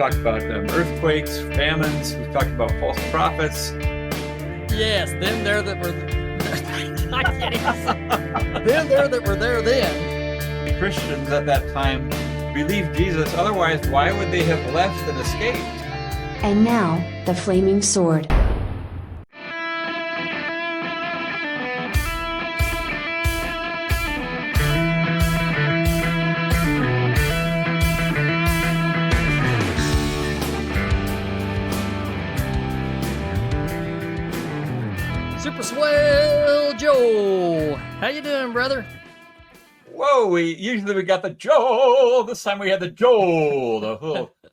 talked about earthquakes, famines. We've talked about false prophets. Yes, them there that were... I can't even say. Them there that were there then. Christians at that time believed Jesus. Otherwise, why would they have left and escaped? And now, the flaming sword. Super Swell Joe. How you doing, brother? Whoa, usually we got the Joel. This time we had the Joel,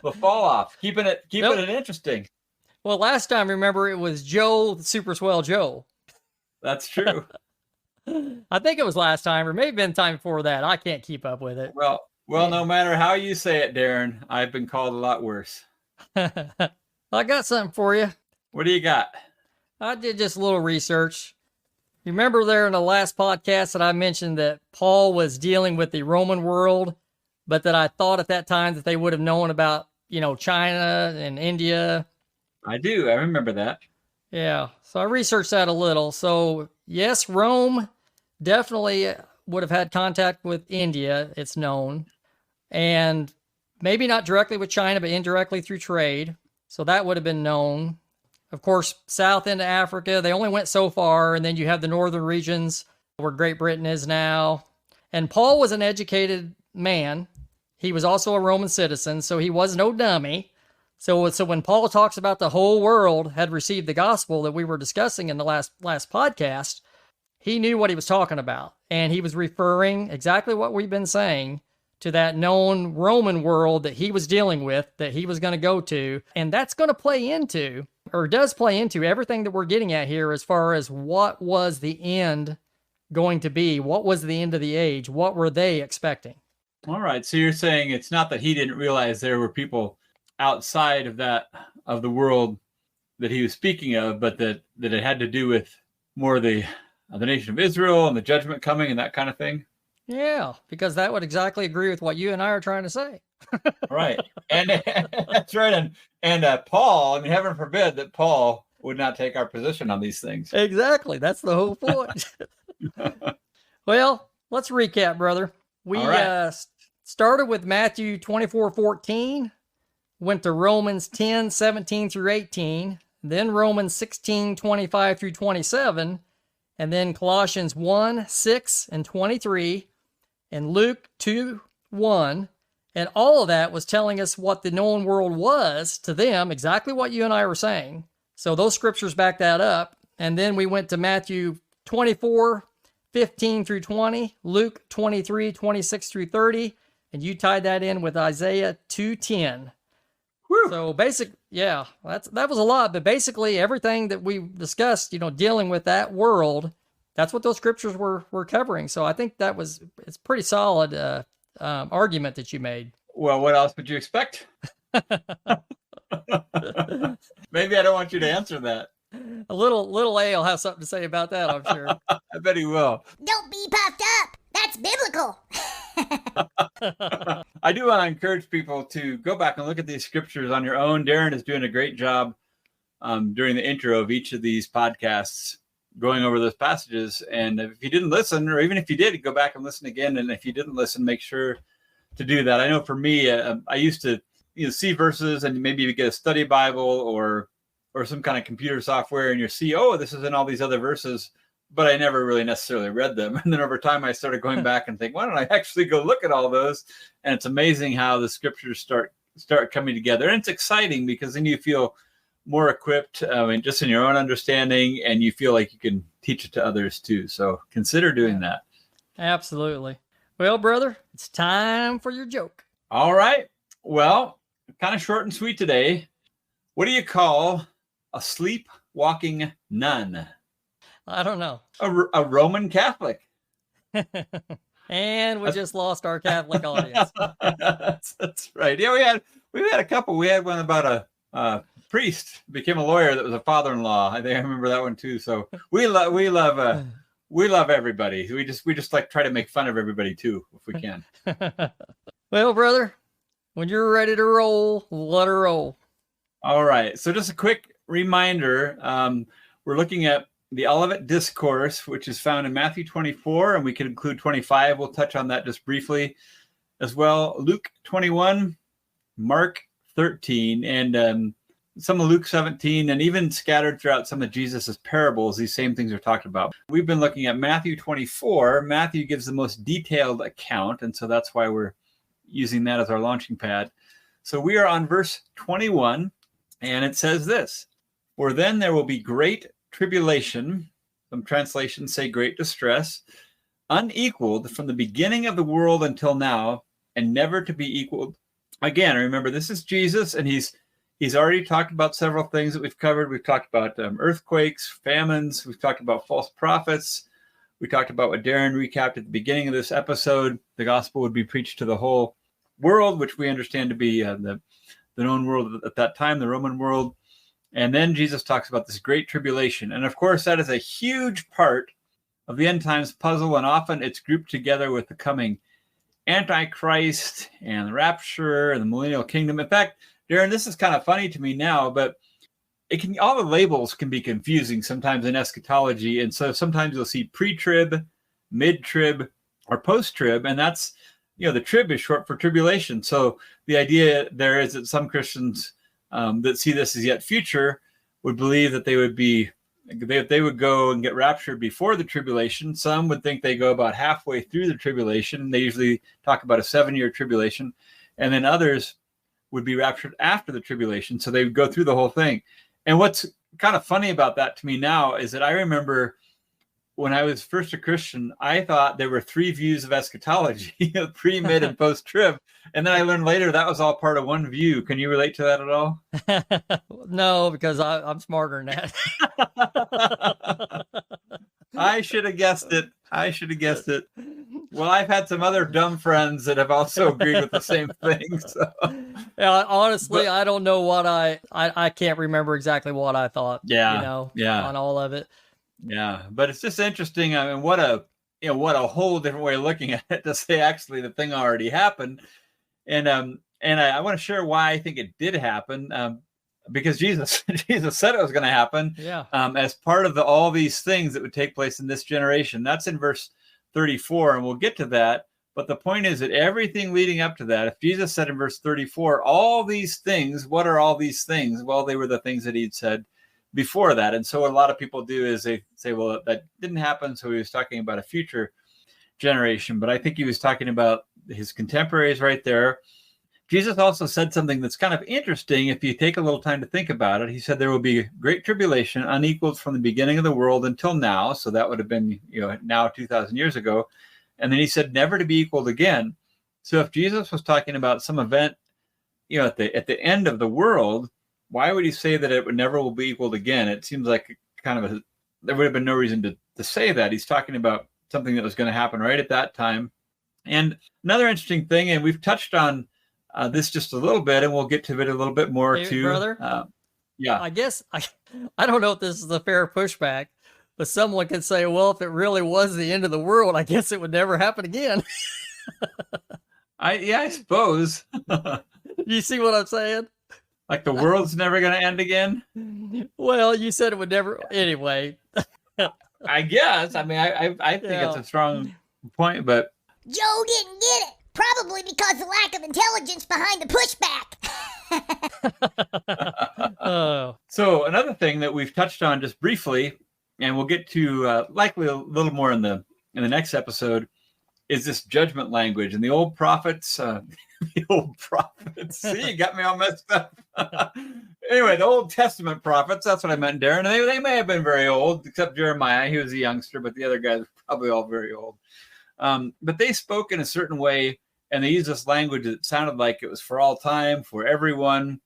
the fall off, keeping it interesting. Well, last time, remember, it was Joe, the Super Swell Joe. That's true. I think it was last time, or maybe been time before that. I can't keep up with it. Well, no matter how you say it, Darin, I've been called a lot worse. I got something for you. What do you got? I did just a little research. You remember there in the last podcast that I mentioned that Paul was dealing with the Roman world, but that I thought at that time that they would have known about, China and India. I do. I remember that. Yeah. So I researched that a little. So yes, Rome definitely would have had contact with India, it's known. And maybe not directly with China, but indirectly through trade. So that would have been known. Of course, south into Africa, they only went so far, and then you have the northern regions where Great Britain is now. And Paul was an educated man. He was also a Roman citizen, so he was no dummy. So when Paul talks about the whole world had received the gospel that we were discussing in the last podcast, he knew what he was talking about. And he was referring exactly what we've been saying to that known Roman world that he was dealing with, that he was going to go to. And that's going to play into, or does play into, everything that we're getting at here as far as what was the end going to be. What was the end of the age? What were they expecting? All right. So you're saying it's not that he didn't realize there were people outside of the world that he was speaking of, but that it had to do with more the nation of Israel and the judgment coming and that kind of thing? Yeah, because that would exactly agree with what you and I are trying to say. Right. And that's right. And Paul, heaven forbid that Paul would not take our position on these things. Exactly. That's the whole point. Well, let's recap, brother. We started with Matthew 24:14, went to Romans 10:17 through 18, then Romans 16:25 through 27, and then Colossians 1:6 and 23, and Luke 2:1. And all of that was telling us what the known world was to them, exactly what you and I were saying. So those scriptures back that up. And then we went to Matthew 24:15 through 20, Luke 23:26 through 30, and you tied that in with Isaiah 2:10. Whew. So that was a lot, but basically everything that we discussed, dealing with that world, that's what those scriptures were covering. So I think it's pretty solid argument that you made. Well, what else would you expect? Maybe I don't want you to answer that. A little A will have something to say about that, I'm sure. I bet he will. Don't be puffed up. That's biblical. I do want to encourage people to go back and look at these scriptures on your own. Darin is doing a great job during the intro of each of these podcasts, going over those passages. And if you didn't listen, or even if you did, go back and listen again. And if you didn't listen, make sure to do that. I know for me, I used to see verses and maybe you get a study Bible or some kind of computer software and you see, oh, this is in all these other verses, but I never really necessarily read them. And then over time, I started going back and think, why don't I actually go look at all those? And it's amazing how the scriptures start coming together. And it's exciting because then you feel more equipped just in your own understanding, and you feel like you can teach it to others too. So consider doing that. Absolutely. Well, brother, it's time for your joke. All right. Well, kind of short and sweet today. What do you call a sleepwalking nun? I don't know. A Roman Catholic. And we just lost our Catholic audience. That's right. Yeah, we had a couple. We had one about a priest became a lawyer that was a father-in-law. I think I remember that one too. So we love everybody. We just like try to make fun of everybody too, if we can. Well, brother, When you're ready to roll, let her roll. All right. So just a quick reminder. We're looking at the Olivet Discourse, which is found in Matthew 24, and we can include 25. We'll touch on that just briefly as well. Luke 21, Mark 13, and some of Luke 17, and even scattered throughout some of Jesus's parables, these same things are talked about. We've been looking at Matthew 24. Matthew gives the most detailed account, and so that's why we're using that as our launching pad. So we are on verse 21, and it says this: "For then there will be great tribulation," some translations say great distress, "unequaled from the beginning of the world until now, and never to be equaled again." Remember, this is Jesus, and he's already talked about several things that we've covered. We've talked about earthquakes, famines. We've talked about false prophets. We talked about what Darin recapped at the beginning of this episode. The gospel would be preached to the whole world, which we understand to be the known world at that time, the Roman world. And then Jesus talks about this great tribulation. And of course, that is a huge part of the end times puzzle. And often it's grouped together with the coming Antichrist and the rapture and the millennial kingdom. In fact, Darin, this is kind of funny to me now, but all the labels can be confusing sometimes in eschatology. And so sometimes you'll see pre-trib, mid-trib, or post-trib. And that's, the trib is short for tribulation. So the idea there is that some Christians that see this as yet future would believe that they would go and get raptured before the tribulation. Some would think they go about halfway through the tribulation. They usually talk about a 7-year tribulation. And then others would be raptured after the tribulation. So they would go through the whole thing. And what's kind of funny about that to me now is that I remember when I was first a Christian, I thought there were 3 views of eschatology, pre, mid, and post-trib. And then I learned later that was all part of one view. Can you relate to that at all? No, because I'm smarter than that. I should have guessed it. Well, I've had some other dumb friends that have also agreed with the same thing. So. Yeah, honestly, I don't know what I can't remember exactly what I thought. Yeah. On all of it. Yeah, but it's just interesting. I mean, what a whole different way of looking at it to say actually the thing already happened. And I want to share why I think it did happen. Because Jesus said it was going to happen. Yeah. As part of all these things that would take place in this generation. That's in verse 34, and we'll get to that. But the point is that everything leading up to that, if Jesus said in verse 34, all these things, what are all these things? Well, they were the things that he'd said before that. And so what a lot of people do is they say, well, that didn't happen. So he was talking about a future generation. But I think he was talking about his contemporaries right there. Jesus also said something that's kind of interesting if you take a little time to think about it. He said there will be great tribulation, unequaled from the beginning of the world until now. So that would have been, now 2,000 years ago. And then he said never to be equaled again. So if Jesus was talking about some event, at the end of the world, why would he say that it would never will be equaled again? It seems like there would have been no reason to say that. He's talking about something that was going to happen right at that time. And another interesting thing, and we've touched on this just a little bit, and we'll get to it a little bit more too. Brother, yeah. I guess I don't know if this is a fair pushback, but someone could say, well, if it really was the end of the world, I guess it would never happen again. I suppose. You see what I'm saying? Like the world's never going to end again? Well, you said it would never. Anyway. I guess. I mean, I think it's a strong point, but. Joe didn't get it. Probably because of the lack of intelligence behind the pushback. Oh. So another thing that we've touched on just briefly, and we'll get to likely a little more in the next episode, is this judgment language. And the old prophets, See, you got me all messed up. Anyway, the Old Testament prophets, that's what I meant, Darin. And they may have been very old, except Jeremiah. He was a youngster, but the other guys were probably all very old. But they spoke in a certain way, and they used this language that sounded like it was for all time, for everyone,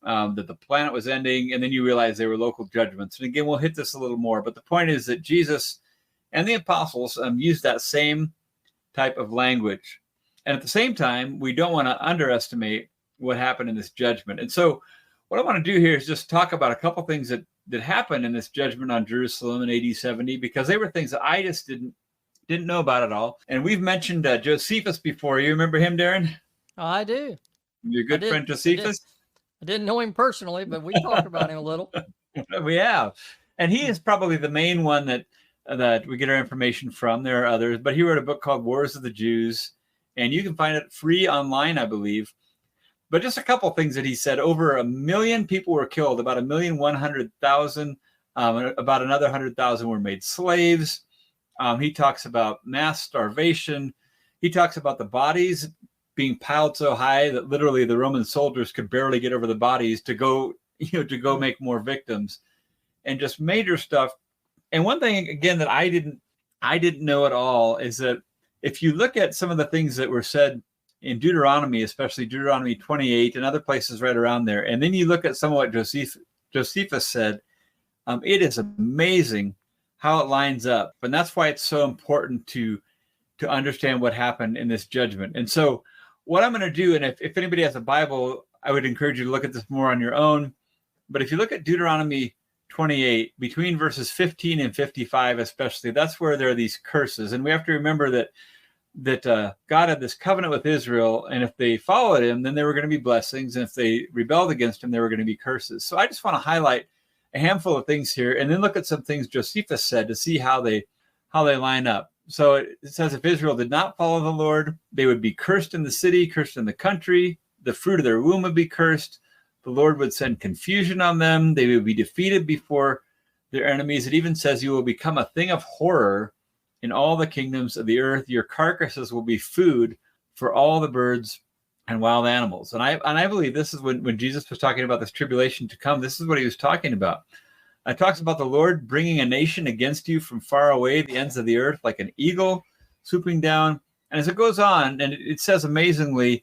that the planet was ending, and then you realize they were local judgments. And again, we'll hit this a little more, but the point is that Jesus and the apostles used that same type of language. And at the same time, we don't want to underestimate what happened in this judgment. And so what I want to do here is just talk about a couple things that happened in this judgment on Jerusalem in AD 70, because they were things that I just didn't know about at all. And we've mentioned Josephus before. You remember him, Darin? I do. Your good friend Josephus? I didn't know him personally, but we talked about him a little. We have. And he is probably the main one that we get our information from. There are others, but he wrote a book called Wars of the Jews, and you can find it free online, I believe. But just a couple of things that he said. Over 1 million people were killed, about 1,100,000. About another 100,000 were made slaves. He talks about mass starvation. He talks about the bodies being piled so high that literally the Roman soldiers could barely get over the bodies to go make more victims, and just major stuff. And one thing again that I didn't know at all is that if you look at some of the things that were said in Deuteronomy, especially Deuteronomy 28 and other places right around there, and then you look at some of what Josephus said, it is amazing how it lines up. And that's why it's so important to understand what happened in this judgment. And so what I'm going to do, and if anybody has a Bible, I would encourage you to look at this more on your own. But if you look at Deuteronomy 28, between verses 15 and 55 especially, that's where there are these curses. And we have to remember that God had this covenant with Israel, and if they followed him, then there were going to be blessings. And if they rebelled against him, there were going to be curses. So I just want to highlight a handful of things here, and then look at some things Josephus said to see how they line up. So it says, if Israel did not follow the Lord, they would be cursed in the city, cursed in the country. The fruit of their womb would be cursed. The Lord would send confusion on them. They would be defeated before their enemies. It even says, you will become a thing of horror in all the kingdoms of the earth. Your carcasses will be food for all the birds and wild animals. And I believe this is when Jesus was talking about this tribulation to come, this is what he was talking about. It talks about the Lord bringing a nation against you from far away, the ends of the earth, like an eagle swooping down. And as it goes on, and it says amazingly,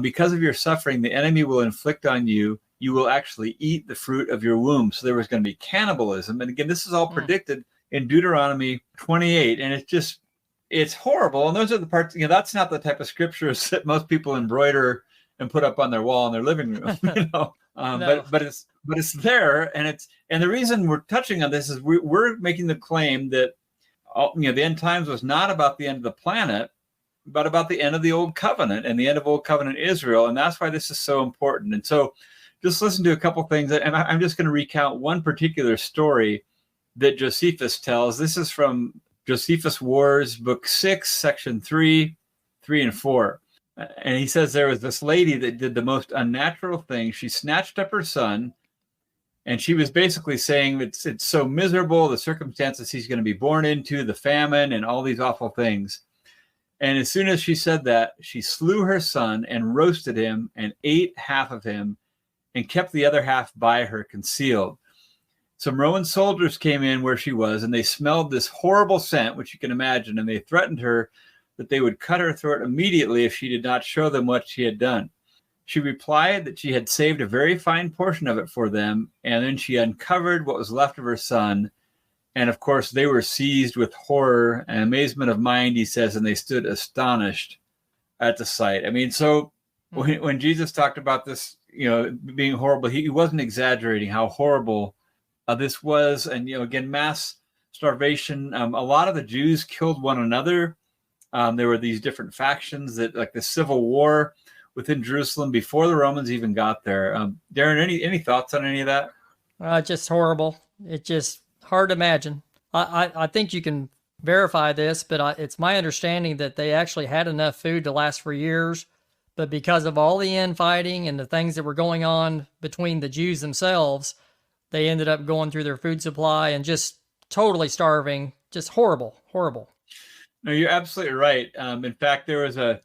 because of your suffering, the enemy will inflict on you. You will actually eat the fruit of your womb. So there was going to be cannibalism. And again, this is all predicted in Deuteronomy 28. And it's horrible. And those are the parts, that's not the type of scriptures that most people embroider and put up on their wall in their living room, No. But it's there, and the reason we're touching on this is we're making the claim that the end times was not about the end of the planet, but about the end of the old covenant and the end of old covenant Israel, and that's why this is so important. And so, just listen to a couple things, and I'm just going to recount one particular story that Josephus tells. This is from Josephus Wars, Book 6, Section 3, 3 and 4. And he says there was this lady that did the most unnatural thing. She snatched up her son, and she was basically saying it's so miserable, the circumstances he's going to be born into, the famine, and all these awful things. And as soon as she said that, she slew her son and roasted him and ate half of him and kept the other half by her concealed. Some Roman soldiers came in where she was, and they smelled this horrible scent, which you can imagine, and they threatened her that they would cut her throat immediately if she did not show them what she had done. She replied that she had saved a very fine portion of it for them, and then she uncovered what was left of her son. And of course, they were seized with horror and amazement of mind, he says, and they stood astonished at the sight. I mean, so when Jesus talked about this, being horrible, he wasn't exaggerating how horrible this was. And, again, mass starvation. A lot of the Jews killed one another. There were these different factions that, like the civil war within Jerusalem before the Romans even got there. Darin, any thoughts on any of that? Just horrible. It's just hard to imagine. I think you can verify this, but it's my understanding that they actually had enough food to last for years, but because of all the infighting and the things that were going on between the Jews themselves, they ended up going through their food supply and just totally starving. Just horrible. No, you're absolutely right. In fact, there was a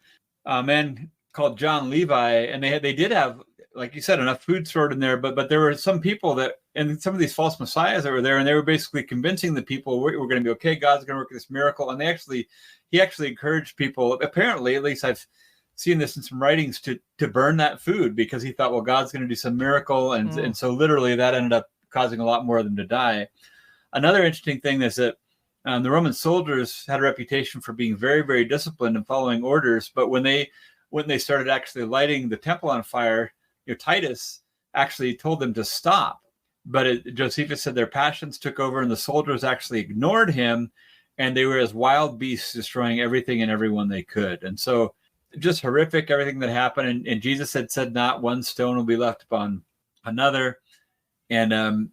man called John Levi, and they did have, like you said, enough food stored in there. But there were some people and some of these false messiahs that were there, and they were basically convincing the people we're going to be okay. God's going to work this miracle, and he actually encouraged people. Apparently, at least I've seen this in some writings, to burn that food because he thought, well, God's going to do some miracle, and so literally that ended up causing a lot more of them to die. Another interesting thing is that the Roman soldiers had a reputation for being very, very disciplined and following orders. But when they started actually lighting the temple on fire, Titus actually told them to stop. But Josephus said their passions took over, and the soldiers actually ignored him, and they were as wild beasts, destroying everything and everyone they could. And so just horrific, everything that happened. And Jesus had said, not one stone will be left upon another. And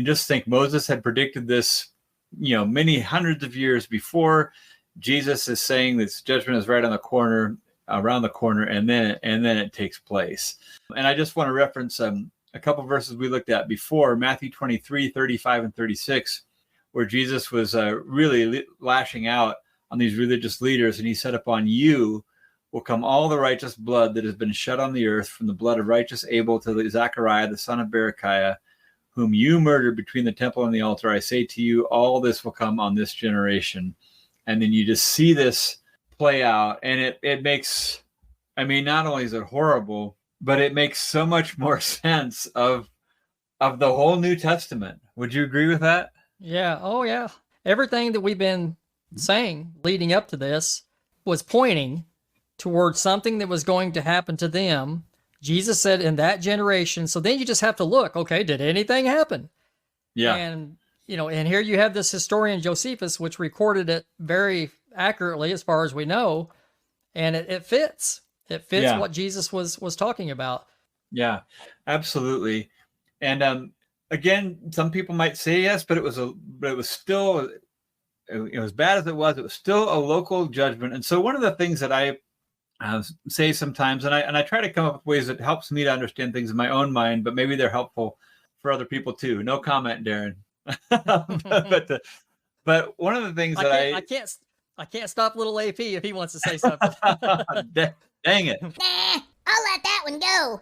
just think Moses had predicted this, many hundreds of years before. Jesus is saying this judgment is right on the corner, around the corner, and then it takes place. And I just want to reference a couple of verses we looked at before, Matthew 23, 35 and 36, where Jesus was really lashing out on these religious leaders. And he said, upon you will come all the righteous blood that has been shed on the earth, from the blood of righteous Abel to Zechariah, the son of Berechiah, whom you murdered between the temple and the altar. I say to you, all this will come on this generation. And then you just see this play out, and it makes, not only is it horrible, but it makes so much more sense of the whole New Testament. Would you agree with that? Yeah. Oh, yeah. Everything that we've been saying leading up to this was pointing towards something that was going to happen to them. Jesus said in that generation. So then you just have to look, okay, did anything happen? Yeah. And, and here you have this historian Josephus, which recorded it very accurately as far as we know. And it fits. It fits what Jesus was talking about. Yeah, absolutely. And again, some people might say yes, but it was still, as bad as it was still a local judgment. And so one of the things that I say sometimes, and I try to come up with ways that helps me to understand things in my own mind, but maybe they're helpful for other people too. No comment, Darin. but one of the things I can't stop little AP if he wants to say something. Dang it. Nah, I'll let that one go.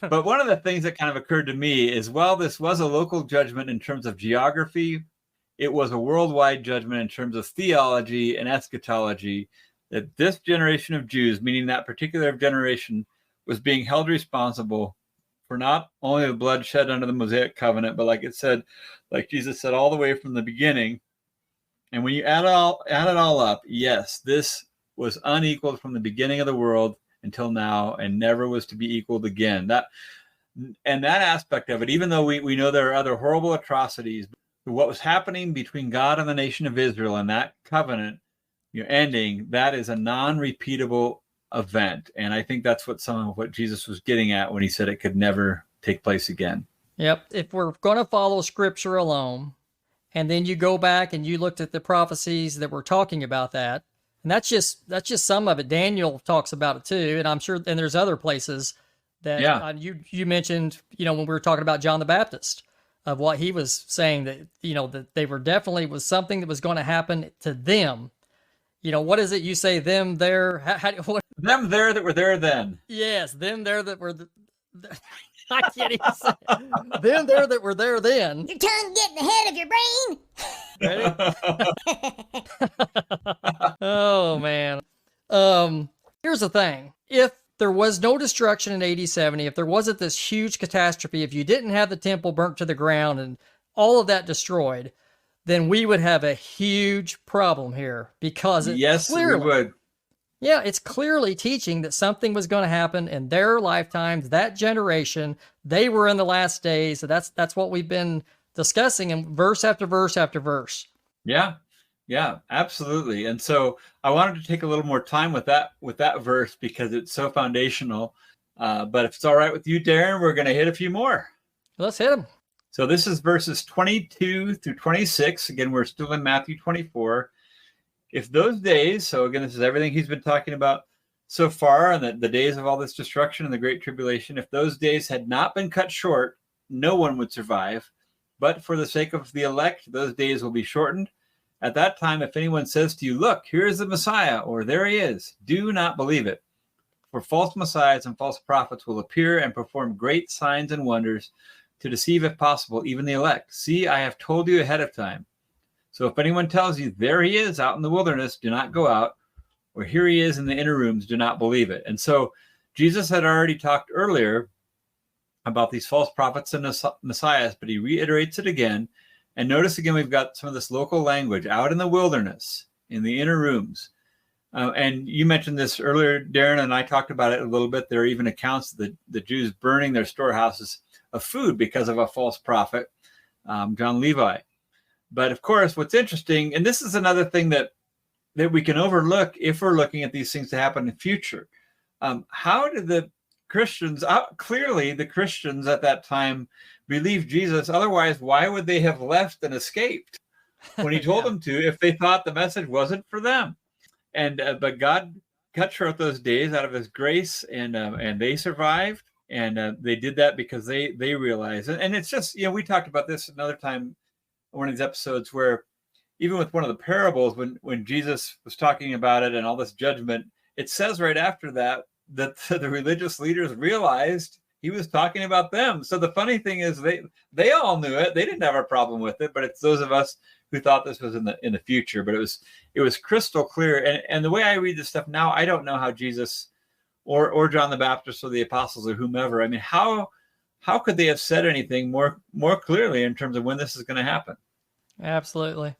But one of the things that kind of occurred to me is, while this was a local judgment in terms of geography, it was a worldwide judgment in terms of theology and eschatology, that this generation of Jews, meaning that particular generation, was being held responsible for not only the blood shed under the Mosaic covenant, but like Jesus said, all the way from the beginning. And when you add it all up, yes, this was unequaled from the beginning of the world until now, and never was to be equaled again. That aspect of it, even though we know there are other horrible atrocities, what was happening between God and the nation of Israel and that covenant ending, that is a non-repeatable event. And I think that's some of what Jesus was getting at when he said it could never take place again. Yep. If we're going to follow Scripture alone, and then you go back and you looked at the prophecies that were talking about that, and that's just some of it. Daniel talks about it too, and I'm sure, and there's other places that you mentioned, when we were talking about John the Baptist, of what he was saying, that that they were definitely was something that was going to happen to them. What is it you say? Them there? Them there that were there then. Yes, them there that were. I can't even say it. Them there that were there then. Your tongue getting ahead of your brain. Ready? Oh man. Here's the thing: if there was no destruction in AD 70, if there wasn't this huge catastrophe, if you didn't have the temple burnt to the ground and all of that destroyed, then we would have a huge problem here, because we would. Yeah, it's clearly teaching that something was going to happen in their lifetimes, that generation. They were in the last days. So that's what we've been discussing in verse after verse after verse. Yeah, absolutely. And so I wanted to take a little more time with that verse, because it's so foundational. But if it's all right with you, Darin, we're going to hit a few more. Let's hit them. So this is verses 22 through 26. Again, we're still in Matthew 24. If those days, so again, this is everything he's been talking about so far, and the days of all this destruction and the great tribulation, if those days had not been cut short, no one would survive. But for the sake of the elect, those days will be shortened. At that time, if anyone says to you, look, here is the Messiah, or there he is, do not believe it. For false messiahs and false prophets will appear and perform great signs and wonders to deceive, if possible, even the elect. See, I have told you ahead of time. So if anyone tells you, there he is out in the wilderness, do not go out, or here he is in the inner rooms, do not believe it. And so Jesus had already talked earlier about these false prophets and messiahs, but he reiterates it again. And notice again, we've got some of this local language, out in the wilderness, in the inner rooms. And you mentioned this earlier, Darin, and I talked about it a little bit. There are even accounts of the Jews burning their storehouses of food because of a false prophet, John Levi. But of course, what's interesting, and this is another thing that that we can overlook if we're looking at these things to happen in the future. How did the Christians, clearly the Christians at that time believed Jesus. Otherwise, why would they have left and escaped when he told them to, if they thought the message wasn't for them? And but God cut short those days out of his grace, and they survived. And they did that because they realized, and it's just, we talked about this another time, one of these episodes, where even with one of the parables, when Jesus was talking about it and all this judgment, it says right after that the religious leaders realized he was talking about them. So the funny thing is they all knew it. They didn't have a problem with it, but it's those of us who thought this was in the future. But it was crystal clear. And the way I read this stuff now, I don't know how Jesus or John the Baptist or the apostles or whomever, I mean, how could they have said anything more clearly in terms of when this is going to happen? Absolutely.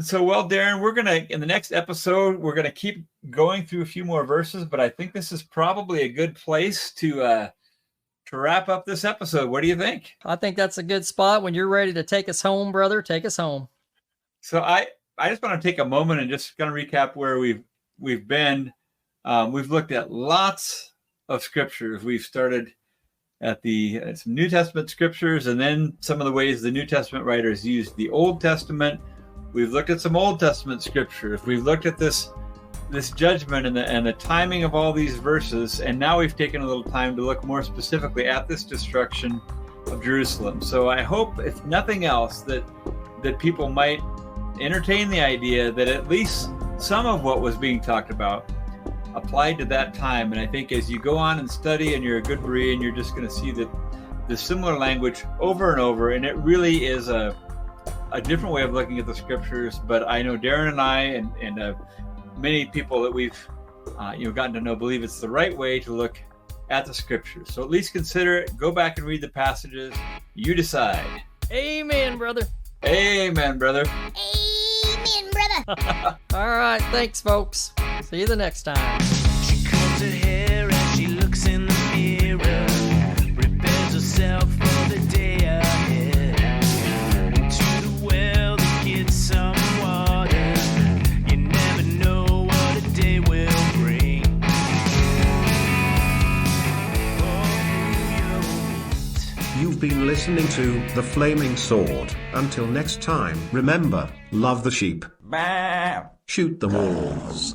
So, well, Darin, in the next episode, we're going to keep going through a few more verses, but I think this is probably a good place to wrap up this episode. What do you think? I think that's a good spot. When you're ready to take us home, brother, take us home. So I just want to take a moment and just kind of recap where we've been. We've looked at lots of scriptures. We've started at some New Testament scriptures, and then some of the ways the New Testament writers used the Old Testament. We've looked at some Old Testament scriptures. We've looked at this judgment and the timing of all these verses, and now we've taken a little time to look more specifically at this destruction of Jerusalem. So I hope, if nothing else, that people might entertain the idea that at least some of what was being talked about applied to that time. And I think as you go on and study and you're a good Berean, you're just going to see that the similar language over and over, and it really is a different way of looking at the scriptures. But I know Darin and I and many people that we've gotten to know believe it's the right way to look at the scriptures. So at least consider it. Go back and read the passages. You decide. Amen, brother. Amen, brother. Amen, brother. All right. Thanks, folks. See you the next time. She combs her hair as she looks in the mirror, prepares herself for the day ahead. To the well to get some water. You never know what a day will bring. You've been listening to The Flaming Sword. Until next time, remember, love the sheep. Shoot the wolves.